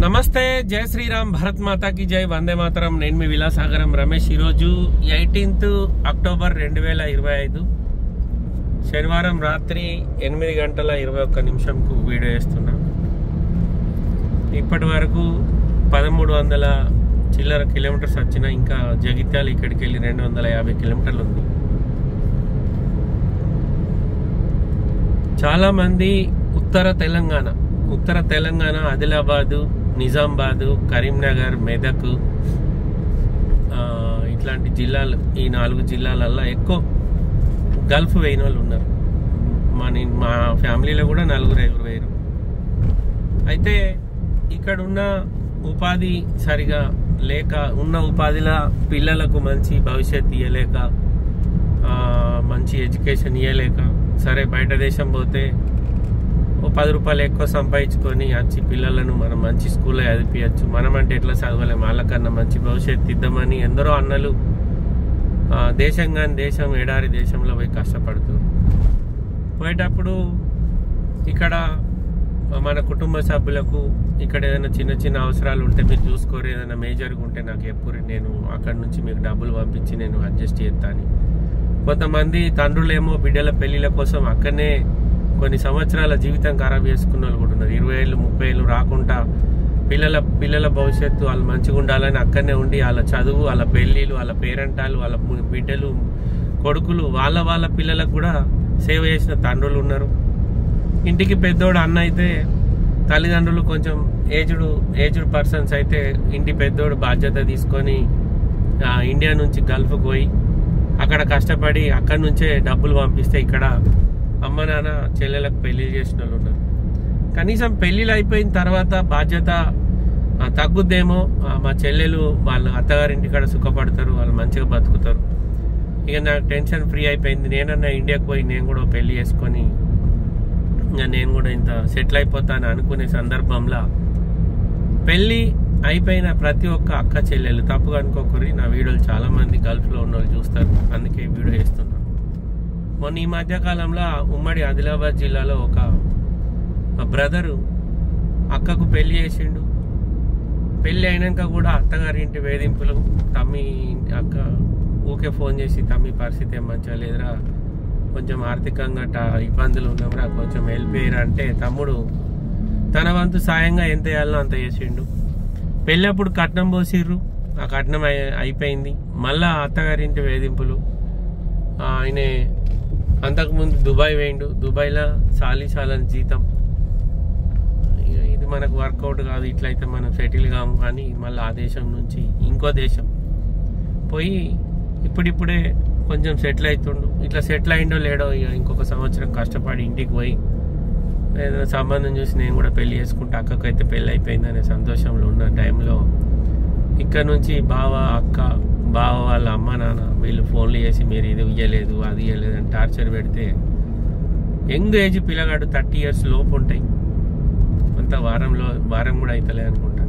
నమస్తే, జై శ్రీరామ్, భరత్ మాతా కి జై, వందే మాతరం. నేను మీ విలాసాగరం రమేష్. ఈరోజు 18th అక్టోబర్ 2025 శనివారం రాత్రి 8:21 వీడియో చేస్తున్నా. ఇప్పటి వరకు 1300 చిల్లర కిలోమీటర్స్ వచ్చిన, ఇంకా జగిత్యాల ఇక్కడికి వెళ్ళి 250 కిలోమీటర్లు ఉంది. చాలా మంది ఉత్తర తెలంగాణ ఆదిలాబాదు, నిజామాబాదు, కరీంనగర్, మెదక్ ఇట్లాంటి జిల్లాలు, ఈ 4 జిల్లాలల్లో ఎక్కువ గల్ఫ్ వేయిన వాళ్ళు ఉన్నారు. మా ఫ్యామిలీలో కూడా 4-5 వేరు. అయితే ఇక్కడ ఉన్న ఉపాధి సరిగా లేక, ఉన్న ఉపాధిలో పిల్లలకు మంచి భవిష్యత్తు ఇవ్వలేక, మంచి ఎడ్యుకేషన్ ఇవ్వలేక, సరే బయట దేశం పోతే ఓ 10 రూపాయలు ఎక్కువ సంపాదించుకొని వచ్చి పిల్లలను మనం మంచి స్కూల్లో చదివించచ్చు, మనం అంటే ఎట్లా చదవలేము, వాళ్ళకన్నా మంచి భవిష్యత్తు ఇద్దామని ఎందరో అన్నలు దేశం కాని దేశం, ఎడారి దేశంలో పోయి కష్టపడుతారు. పోయేటప్పుడు ఇక్కడ మన కుటుంబ సభ్యులకు ఇక్కడ ఏదైనా చిన్న చిన్న అవసరాలు ఉంటే మీరు చూసుకోరు, ఏదైనా మేజర్గా ఉంటే నాకు ఎప్పుడు నేను అక్కడి నుంచి మీకు డబ్బులు పంపించి నేను అడ్జస్ట్ చేస్తాను. కొంతమంది తండ్రులేమో బిడ్డల పెళ్లిళ్ళ కోసం అక్కడనే కొన్ని సంవత్సరాల జీవితం ఖరాబ్ చేసుకున్న వాళ్ళు కూడా ఉన్నారు. 20 ఏళ్ళు 30 ఏళ్ళు రాకుండా పిల్లల భవిష్యత్తు వాళ్ళు మంచిగా ఉండాలని అక్కడనే ఉండి వాళ్ళ చదువు, వాళ్ళ పెళ్ళిళ్ళు, వాళ్ళ పేరెంటాలు, వాళ్ళ బిడ్డలు, కొడుకులు, వాళ్ళ పిల్లలకు కూడా సేవ చేసిన తండ్రులు ఉన్నారు. ఇంటికి పెద్దోడు అన్న అయితే తల్లిదండ్రులు కొంచెం ఏజ్డ్ పర్సన్స్ అయితే ఇంటి పెద్దోడు బాధ్యత తీసుకొని ఇండియా నుంచి గల్ఫ్కి పోయి అక్కడ కష్టపడి అక్కడి నుంచే డబ్బులు పంపిస్తే ఇక్కడ అమ్మ నాన్న చెల్లెలకు పెళ్లిళ్ళు చేసిన వాళ్ళు ఉన్నారు. కనీసం పెళ్లిళ్ళు అయిపోయిన తర్వాత బాధ్యత తగ్గుద్దేమో, మా చెల్లెలు వాళ్ళ అత్తగారింటి కాడ సుఖపడతారు, వాళ్ళు మంచిగా బతుకుతారు, ఇక నాకు టెన్షన్ ఫ్రీ అయిపోయింది, నేనన్నా ఇండియాకి పోయి నేను కూడా పెళ్లి చేసుకొని ఇంకా నేను కూడా ఇంత సెటిల్ అయిపోతాను అనుకునే సందర్భంలో పెళ్ళి అయిపోయిన ప్రతి ఒక్క అక్క చెల్లెలు, తప్పుగా అనుకోకరి, నా వీడియోలు చాలా మంది గల్ఫ్లో ఉన్న వాళ్ళు చూస్తారు, అందుకే వీడియో చేస్తున్నాను. మొన్న ఈ మధ్యకాలంలో ఉమ్మడి ఆదిలాబాద్ జిల్లాలో ఒక బ్రదరు అక్కకు పెళ్లి చేసిండు. పెళ్లి అయినాక కూడా అత్తగారింటి వేధింపులు, తమ్మి అక్క ఊకే ఫోన్ చేసి తమ్మి పరిస్థితి ఏం మంచిగా లేదురా, కొంచెం ఆర్థికంగా ఇబ్బందులు ఉన్నాంరా, కొంచెం హెల్ప్ చేయరా అంటే తమ్ముడు తన వంతు సాయంగా ఎంత చేయాలనో అంత చేసిండు. పెళ్ళప్పుడు కట్నం పోసిర్రు, ఆ కట్నం అయిపోయింది, మళ్ళా అత్తగారింటి వేధింపులు. ఆయన అంతకుముందు దుబాయ్ వేయండు, దుబాయ్లో చాలని జీతం, ఇది మనకు వర్కౌట్ కాదు, ఇట్లయితే మనం సెటిల్ కాము అని మళ్ళీ ఆ దేశం నుంచి ఇంకో దేశం పోయి ఇప్పుడిప్పుడే కొంచెం సెటిల్ అవుతుండు. ఇట్లా సెటిల్ అయిండో లేడో ఇక ఇంకొక సంవత్సరం కష్టపడి ఇంటికి పోయి ఏదైనా సంబంధం చూసి నేను కూడా పెళ్లి చేసుకుంటే అక్కకైతే పెళ్ళి అయిపోయింది అనే సంతోషంలో ఉన్న టైంలో ఇక్కడ నుంచి బావ వాళ్ళ అమ్మ నాన్న వీళ్ళు ఫోన్లు చేసి మీరు ఇది ఇవ్వలేదు అది ఇవ్వలేదు అని టార్చర్ పెడితే, యంగ్ ఏజ్ పిల్లగాడు 30 years లోపు ఉంటాయి, అంత వారం కూడా అవుతలే అనుకుంటా,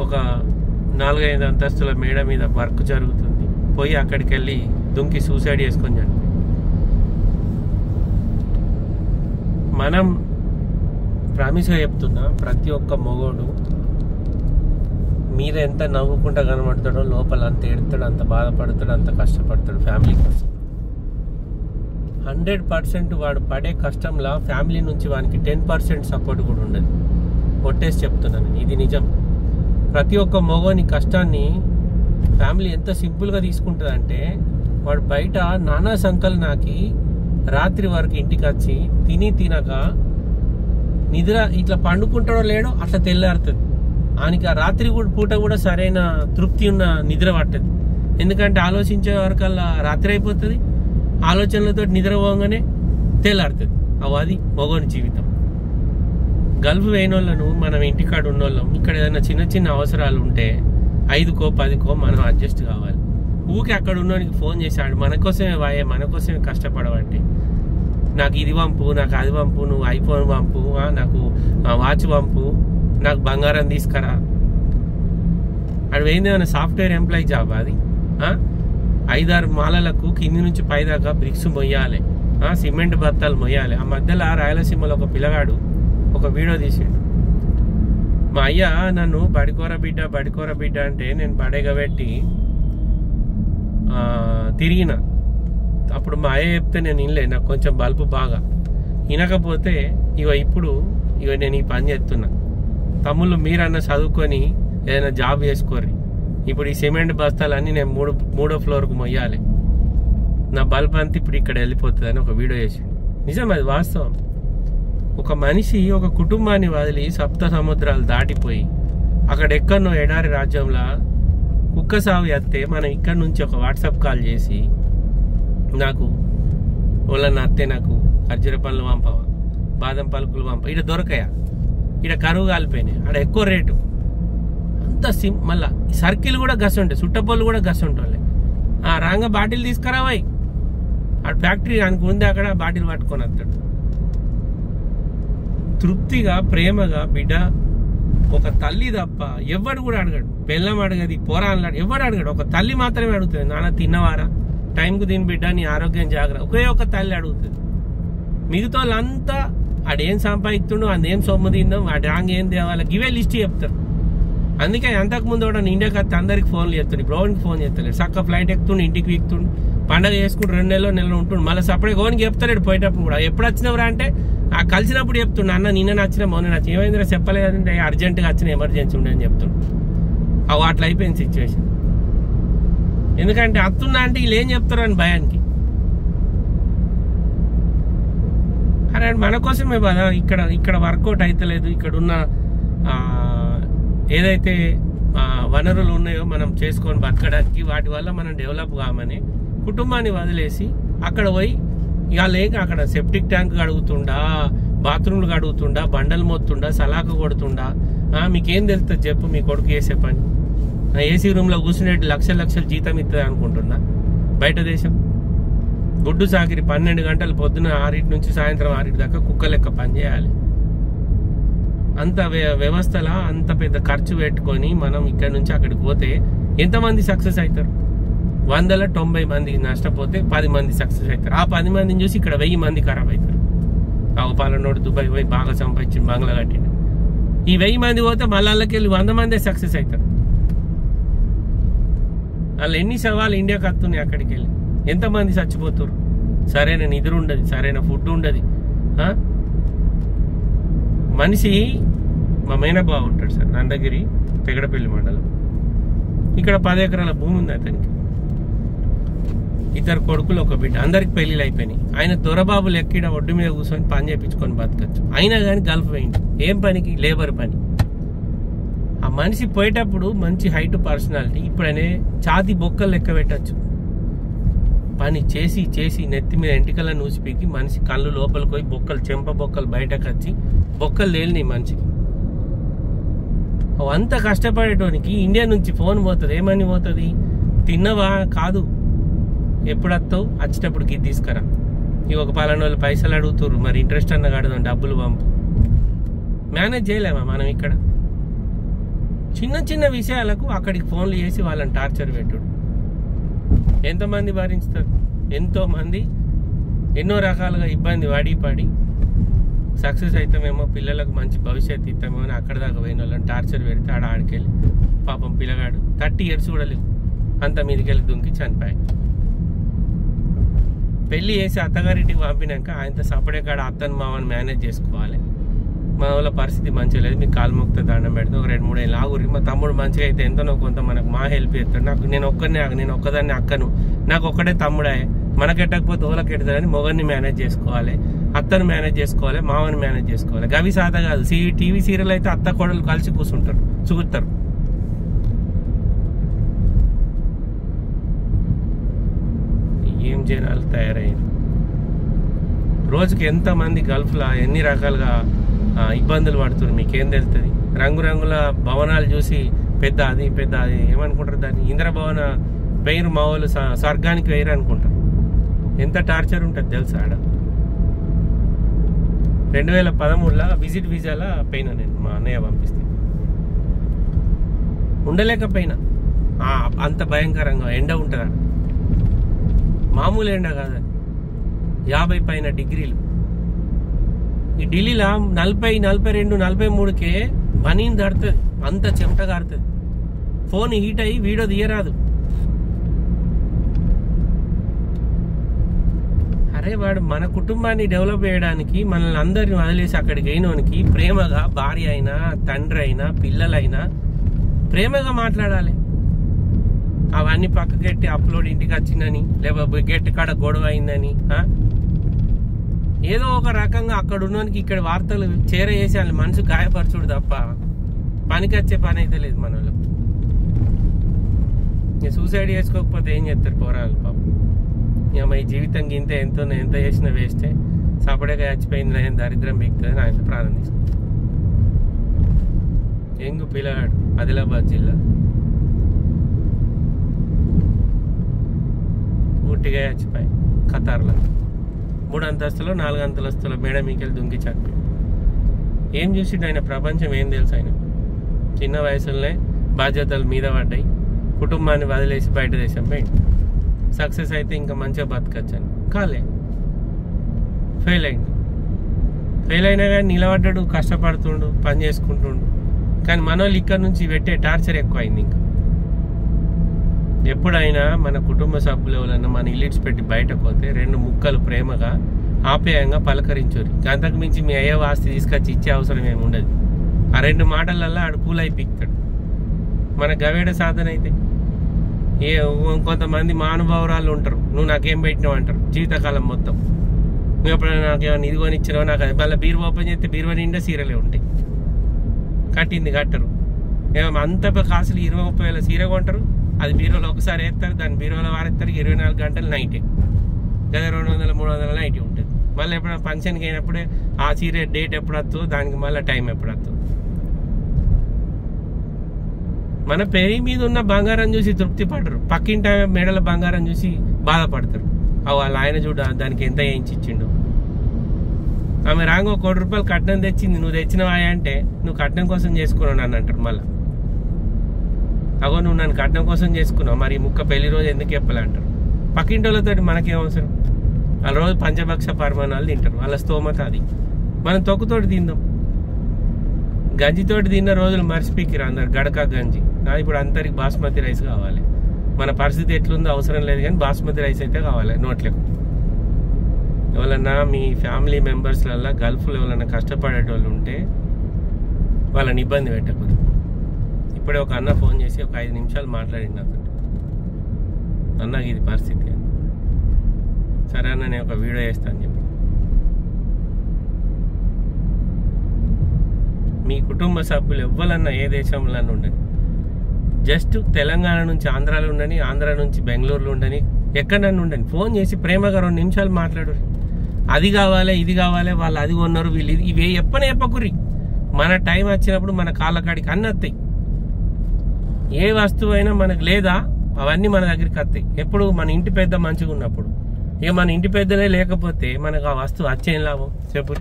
ఒక 4-5 అంతస్తుల మేడ మీద వర్క్ జరుగుతుంది, పోయి అక్కడికి వెళ్ళి దుంకి సూసైడ్ చేసుకొని చనిపోయి. మనం ప్రామిస్గా చెప్తున్నా, ప్రతి ఒక్క మొగోడు మీద ఎంత నవ్వుకుంటా కనబడతాడో లోపల అంత ఏడుతాడు, అంత బాధపడతాడు, అంత కష్టపడతాడు ఫ్యామిలీ కోసం. 100% వాడు పడే కష్టంలో ఫ్యామిలీ నుంచి వానికి 10% సపోర్ట్ కూడా ఉండదు. కొట్టేసి చెప్తున్నాను, ఇది నిజం. ప్రతి ఒక్క మగోని కష్టాన్ని ఫ్యామిలీ ఎంత సింపుల్గా తీసుకుంటుందంటే, వాడు బయట నానా సంకలనాకి రాత్రి వరకు ఇంటికి వచ్చి తినక నిద్ర ఇట్లా పండుకుంటాడో లేడో అట్లా తెల్లారుతుంది. ఆయనకి ఆ రాత్రి పూట కూడా సరైన తృప్తి ఉన్న నిద్ర పట్టదు, ఎందుకంటే ఆలోచించే వరకల్లా రాత్రి అయిపోతుంది, ఆలోచనలతో నిద్ర పోగానే తెల్లారుతుంది. అది మగోని జీవితం. గల్ఫ్ వేయిన వాళ్ళను మనం ఇంటికాడ ఉన్నోళ్ళం, ఇక్కడ ఏదైనా చిన్న చిన్న అవసరాలు ఉంటే 5కో 10కో మనం అడ్జస్ట్ కావాలి. ఊకే అక్కడ ఉన్నోనికి ఫోన్ చేశాడు, మనకోసమే కష్టపడబట్టి, నాకు ఇది పంపు, నాకు అది పంపు, నువ్వు ఐఫోన్ పంపు, నాకు వాచ్ పంపు, నాకు బంగారం తీసుకురా. అది ఏందేమన్నా సాఫ్ట్వేర్ ఎంప్లాయీ జాబ్ అది? 5-6 మాలలకు కింది నుంచి పైదాకా బ్రిక్స్ మొయ్యాలి, సిమెంట్ బత్తాలు మొయ్యాలి. ఆ మధ్యలో రాయలసీమలో ఒక పిల్లగాడు ఒక వీడియో తీసిండు, మా అయ్య నన్ను బడికోర బిడ్డ అంటే నేను బడెగబెట్టి తిరిగిన. అప్పుడు మా అయ్య చెప్తే నేను వినలే, నాకు కొంచెం బల్పు బాగా వినకపోతే ఇప్పుడు నేను ఈ పని చేస్తున్నా. తమ్ముళ్ళు మీరన్నా చదువుకొని ఏదైనా జాబ్ చేసుకోర్రి. ఇప్పుడు ఈ సిమెంట్ బస్తాలన్నీ నేను మూడో ఫ్లోర్కు మొయ్యాలి. నా బల్బ్ అంతా ఇప్పుడు ఇక్కడ వెళ్ళిపోతుంది అని ఒక వీడియో చేసి. నిజం, అది వాస్తవం. ఒక మనిషి ఒక కుటుంబాన్ని వదిలి సప్త సముద్రాలు దాటిపోయి అక్కడ ఎక్కడనో ఎడారి రాజ్యంలో కుక్క సాగు ఎత్తే మనం ఇక్కడ నుంచి ఒక వాట్సాప్ కాల్ చేసి నాకు వాళ్ళని అత్తే నాకు ఖర్జూర పండ్లు పంపవా, బాదం పలుకులు పంప, ఇక్కడ దొరకయా, ఇక్కడ కరువు కాలిపోయినాయి, అక్కడ ఎక్కువ రేటు అంత మళ్ళా సర్కిల్ కూడా గస ఉంటాయి, చుట్టపొల్లు కూడా గస ఉంటాయి. రాంగ బాటిల్ తీసుకురావాయి, ఆ ఫ్యాక్టరీ ఆయనకు ఉంది, అక్కడ బాటిల్ పట్టుకొని వస్తాడు. తృప్తిగా ప్రేమగా బిడ్డ ఒక తల్లి తప్ప ఎవడు కూడా అడగడు. పెళ్ళం అడగది, పోరాడు ఎవడు అడగడు. ఒక తల్లి మాత్రమే అడుగుతుంది, నాన్న తిన్నవారా, టైంకు తిని బిడ్డ, నీ ఆరోగ్యం జాగ్రత్త, ఒకే ఒక తల్లి అడుగుతుంది. మిగతా వాళ్ళంతా ఆడేం సంపాదిస్తుండో, అదేం సొమ్ము తిందో, వాడి రాంగ్ ఏం తేవాలి, ఇవే లిస్ట్ చెప్తారు. అందుకే అంతకుముందు కూడా ఇండియాకి వస్తే అందరికి ఫోన్లు చేస్తుండే, ఇప్పుడు ఓన్కి ఫోన్ చేస్తలేడు. చక్క ఫ్లైట్ ఎక్కుతుండు, ఇంటికి వీక్తుండు, పండగ చేసుకుంటూ 2 నెలలు ఉంటుండు. మళ్ళీ సపరేట్ ఓన్కి చెప్తలేడు పోయేటప్పుడు కూడా. ఎప్పుడు వచ్చినవరా అంటే కలిసినప్పుడు చెప్తుండు, అన్న నిన్న నచ్చిన మొన్న నచ్చిన, ఏమైందిరా చెప్పలేదంటే అర్జెంటుగా వచ్చిన ఎమర్జెన్సీ ఉండే అని చెప్తుండు. అట్లా అయిపోయింది సిచ్యువేషన్. ఎందుకంటే అత్తున్నా అంటే వీళ్ళు ఏం చెప్తారు అని భయానికి. అరే మన కోసమే కదా ఇక్కడ వర్కౌట్ అవుతలేదు. ఇక్కడున్న ఏదైతే వనరులు ఉన్నాయో మనం చేసుకొని బతకడానికి, వాటి వల్ల మనం డెవలప్ కామని కుటుంబాన్ని వదిలేసి అక్కడ పోయి ఇవాళ అక్కడ సెప్టిక్ ట్యాంక్ కడుగుతుండా, బాత్రూమ్లు కడుగుతుండా, బండలు మోతుండా, సలాక కొడుతుండా. మీకేం తెలుస్తుంది చెప్పు, మీ కొడుకు చేసే పని. ఏసీ రూమ్లో కూర్చునేట్టు లక్షల జీతం ఇస్తుంది అనుకుంటున్నా బయట దేశం. గుడ్డు సాకిరి 12 గంటలు పొద్దున 6 నుంచి సాయంత్రం 6 దాకా కుక్క లెక్క పని చేయాలి. అంత వ్యవస్థలా అంత పెద్ద ఖర్చు పెట్టుకొని మనం ఇక్కడ నుంచి అక్కడికి పోతే ఎంతమంది సక్సెస్ అవుతారు? 190 మంది నష్టపోతే 10 మంది సక్సెస్ అవుతారు. ఆ 10 మందిని చూసి ఇక్కడ 1000 మంది ఖరాబ్ అవుతారు. పాలనోడు దుబాయ్ పోయి బాగా సంపాదించింది, బంగ్లా కట్టిండు. ఈ 1000 మంది పోతే మళ్ళీ వాళ్ళకి వెళ్ళి 100 మందే సక్సెస్ అవుతారు. వాళ్ళు ఎన్ని సవాళ్ళు ఇండియాకి వస్తున్నాయి, అక్కడికి వెళ్ళి ఎంతమంది చచ్చిపోతారు. సరైన నిద్ర ఉండదు, సరైన ఫుడ్ ఉండదు. మనిషి మా మేనబావ ఉంటాడు సార్, నందగిరి తెగడపల్లి మండలం. ఇక్కడ 10 ఎకరాల భూమి ఉంది అతనికి. 2 కొడుకులు 1 బిడ్డ. అందరికి పెళ్లిళ్ళు అయిపోయినాయి. ఆయన దొరబాబులు ఎక్కడ ఒడ్డు మీద కూర్చొని పని చేయించుకొని బతకచ్చు. అయినా కానీ గల్ఫ్ పోయింది. ఏం పనికి? లేబర్ పని. ఆ మనిషి పోయేటప్పుడు మంచి హైట్ పర్సనాలిటీ. ఇప్పుడనే ఛాతి బొక్కలు లెక్క పెట్టచ్చు. పని చేసి చేసి నెత్తి మీద ఎంటికలను ఊసిపీకి మనిషి కళ్ళు లోపలికి పోయి బొక్కలు, చెంప బొక్కలు బయటకు వచ్చి బొక్కలు లేలినాయి మనిషికి. అంత కష్టపడేటోనికి ఇండియా నుంచి ఫోన్ పోతుంది. ఏమని పోతుంది? తిన్నవా? కాదు, ఎప్పుడు వస్తావు? వచ్చేటప్పుడు ఇది తీసుకురా. ఇవి ఒక పలానోళ్ళు పైసలు అడుగుతారు, మరి ఇంట్రెస్ట్ అన్న కడదాం, డబ్బులు పంపు. మేనేజ్ చేయలేమా మనం ఇక్కడ? చిన్న చిన్న విషయాలకు అక్కడికి ఫోన్లు చేసి వాళ్ళని టార్చర్ పెట్టుడు. ఎంతమంది భరించుతారు? ఎంతోమంది ఎన్నో రకాలుగా ఇబ్బంది పడి సక్సెస్ అవుతామేమో, పిల్లలకు మంచి భవిష్యత్తు ఇస్తామేమో అని అక్కడ దాకా పోయిన వాళ్ళని టార్చర్ పెడితే ఆడికెళ్ళి పాపం పిల్లగాడు 30 years కూడా లేవు, అంత మీదకెళ్ళి దుంకి చనిపోయాడు. పెళ్లి చేసి అత్తగారింటికి పంపినాక ఆయనతో సపడే కాడ అత్తని మామని మేనేజ్ చేసుకోవాలి. మా వాళ్ళ పరిస్థితి మంచిగా లేదు, మీకు కాలు మొక్కితే దండం పెడితే ఒక 2-3 ఏళ్ళు ఆగురి. మా తమ్ముడు మంచిగా అయితే ఎంతనో కొంత మనకు మా హెల్ప్ చేస్తాడు. నేను ఒక్కదాన్ని అక్కను, నాకు ఒక్కడే తమ్ముడే. మనకెట్టకపోతే ఓళ్ళకి ఎడతాడని మొగన్ని మేనేజ్ చేసుకోవాలి, అత్తను మేనేజ్ చేసుకోవాలి, మామని మేనేజ్ చేసుకోవాలి. గవి సాధ కాదు. టీవీ సీరియల్ అయితే అత్త కోడలు కలిసి కూర్చుంటారు, చూస్తారు. ఏం జనాలు తయారయ్యారు. రోజుకి ఎంతమంది గల్ఫ్లో ఎన్ని రకాలుగా ఇబ్బందులు పడుతున్నారు మీకేం తెలుస్తుంది? రంగురంగుల భవనాలు చూసి పెద్ద అది ఏమనుకుంటారు దాన్ని? ఇంద్రభవన వేరు, మా వాళ్ళు స్వర్గానికి వేరు అనుకుంటారు. ఎంత టార్చర్ ఉంటుంది తెలుసా ఆడ. 2013లో విజిట్ వీసాలా పోయినా నేను, మా అన్నయ్య పంపిస్తే. ఉండలేకపోయినా, అంత భయంకరంగా ఎండ ఉంటుంది ఆడ. మామూలు ఎండ కాదు, 50 పైన డిగ్రీలు. ఈ ఢిల్లీలో 40, 42, 43కే పనిని దడుతుంది, అంత చెమట కారుతుంది. ఫోన్ హీట్ అయ్యి వీడియో తీయరాదు. అరే వాడు మన కుటుంబాన్ని డెవలప్ చేయడానికి మనల్ని అందరిని వదిలేసి అక్కడికి అయినోనికి ప్రేమగా భార్య అయినా తండ్రి అయినా పిల్లలైనా ప్రేమగా మాట్లాడాలి. అవన్నీ పక్కకెట్టి అప్లోడ్ ఇంటికి వచ్చిందని లేకపోతే గెట్ కాడ గొడవ అయిందని ఏదో ఒక రకంగా అక్కడ ఉన్నోనికి ఇక్కడ వార్తలు చేరవేసి వాళ్ళ మనసు గాయపరచుడు తప్ప పనికొచ్చే పని అయితే లేదు మనలో. సూసైడ్ చేసుకోకపోతే ఏం చేస్తారు పోరాలు పాపం. ఇక ఈ జీవితం గింత ఎంత చేసినా వేస్తే సపడేగా చచ్చిపోయింది నేను దరిద్రం బిగుతుంది ఆయన ప్రాణం తీసుకుంటాను. ఎంగు పిల్లగాడు ఆదిలాబాద్ జిల్లా గుట్టిగా చచ్చిపోయి ఖతార్లో 3 అంతస్తులో 4 అంతస్తులో మేడ మీకెళ్ళి దుంకి చచ్చిపోయి. ఏం చూసిండు ఆయన? ప్రపంచం ఏం తెలుసు ఆయన? చిన్న వయసులోనే బాధ్యతలు మీద పడ్డాయి, కుటుంబాన్ని వదిలేసి బయట దేశం పోయింది. సక్సెస్ అయితే ఇంకా మంచిగా బతకచ్చని కాలే, ఫెయిల్ అయింది. ఫెయిల్ అయినా కానీ నిలబడ్డాడు, కష్టపడుతుండు, పని చేసుకుంటుండు. కానీ మన వాళ్ళు ఇక్కడ నుంచి పెట్టే టార్చర్ ఎక్కువ అయింది. ఇంకా ఎప్పుడైనా మన కుటుంబ సభ్యులు ఎవరైనా మన ఇల్లిడ్స్ పెట్టి బయటకు పోతే 2 ముక్కలు ప్రేమగా ఆప్యాయంగా పలకరించారు. అంతకు మించి మీ అయ్యవ ఆస్తి తీసుకొచ్చి ఇచ్చే అవసరం ఏమి ఉండదు. ఆ 2 మాటలల్లో ఆడు కూలై పీక్తాడు. మన గవేడ సాధన అయితే కొంతమంది మహానుభావురాలు ఉంటారు, నువ్వు నాకేం పెట్టినావు అంటారు జీవితకాలం మొత్తం. నువ్వు ఎప్పుడైనా నాకేమైనా ఇదిగోని ఇచ్చినావు నాకు అది. మళ్ళీ బీరువా ఓపెన్ చేస్తే బీరువా నిండా సీరలే ఉంటాయి, కట్టింది కట్టరు. ఏమో అంత కాసులు 20-30 వేల సీర కొంటారు, అది బీరువాలో ఒకసారి వేస్తారు, దాన్ని బీరువాలో వారేస్తారు. 24 గంటలు నైటే గదా 200-300 నైట్ ఉంటుంది. మళ్ళీ ఎప్పుడైనా ఫంక్షన్కి అయినప్పుడే ఆ సీర డేట్ ఎప్పుడు వస్తుందో దానికి మళ్ళీ టైం ఎప్పుడు వస్తుందో. మన పెరి మీద ఉన్న బంగారం చూసి తృప్తి పడరు, పక్కింటి మెడల బంగారం చూసి బాధపడతారు. వాళ్ళ ఆయన చూడ దానికి ఎంత వేయించిచ్చిండు. ఆమె రాంగో 1 కోటి రూపాయలు కట్నం తెచ్చింది, నువ్వు తెచ్చినవా అంటే నువ్వు కట్నం కోసం చేసుకున్నావు నన్ను అంటారు. మళ్ళీ అగో నువ్వు నన్ను కట్నం కోసం చేసుకున్నావు, మరి ముక్క పెళ్లి రోజు ఎందుకు చెప్పలే అంటారు. పక్కింటి వాళ్ళతో మనకేం అవసరం? వాళ్ళ రోజు పంచభక్ష పరిమాణాలు తింటారు, వాళ్ళ స్తోమత అది. మనం తొక్కుతోటి తిందాం. గంజితోటి తిన్న రోజులు మర్చిపోయిరా అందరు, గడక గంజి. ఇప్పుడు అందరికి బాస్మతి రైస్ కావాలి. మన పరిస్థితి ఎట్లుందో అవసరం లేదు, కానీ బాస్మతి రైస్ అయితే కావాలి నోట్లకు. ఎవరన్నా మీ ఫ్యామిలీ మెంబర్స్లల్లా గల్ఫ్లో ఎవరైనా కష్టపడేటోళ్ళు ఉంటే వాళ్ళని ఇబ్బంది పెట్టకూడదు. ఇప్పుడే ఒక అన్న ఫోన్ చేసి ఒక 5 నిమిషాలు మాట్లాడింది నాతో. అన్నకి ఇది పరిస్థితి అని. సరే అన్న నేను ఒక వీడియో చేస్తాను చెప్పి. మీ కుటుంబ సభ్యులు ఎవ్వరన్నా ఏ దేశంలో ఉండని, జస్ట్ తెలంగాణ నుంచి ఆంధ్రాలో ఉండని, ఆంధ్ర నుంచి బెంగళూరులో ఉండని, ఎక్కడన్నా ఉండని, ఫోన్ చేసి ప్రేమగా 2 నిమిషాలు మాట్లాడు. అది కావాలి ఇది కావాలి, వాళ్ళు అది కొన్నారు వీళ్ళు ఇది, ఇవే చెప్పకుర్రి. మన టైం వచ్చినప్పుడు మన కాళ్ళ కాడికి అన్నీ వస్తాయి. ఏ వస్తువు అయినా మనకు లేదా అవన్నీ మన దగ్గరికి వస్తాయి ఎప్పుడు మన ఇంటి పెద్ద మంచిగా ఉన్నప్పుడు. ఇక మన ఇంటి పెద్దనే లేకపోతే మనకు ఆ వస్తువు వచ్చేం లాభం చెప్పు.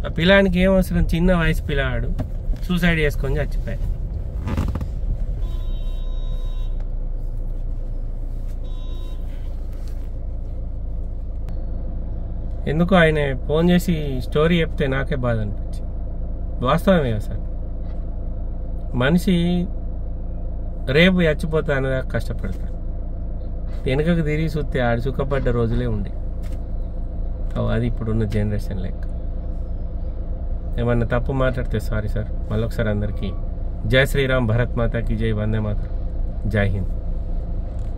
ఆ పిల్లానికి ఏం అవసరం? చిన్న వయసు పిల్లాడు సూసైడ్ చేసుకొని చచ్చిపోయాడు. ఎందుకు ఆయన ఫోన్ చేసి స్టోరీ చెప్తే నాకే బాధ అనిపించింది. వాస్తవమే కదా సార్, మనిషి రేపు చచ్చిపోతా అనేదా కష్టపడతాడు. వెనుకకు తిరిగి చూస్తే ఆడు సుఖపడ్డ రోజులే ఉండే. అది ఇప్పుడున్న జనరేషన్ లెక్క. ఏమన్నా తప్పు మాట్లాడితే సారీ సార్. మళ్ళొకసారి అందరికీ జై శ్రీరామ్, భరత్ మాతాకి జై, వందే మాతరం, జై హింద్.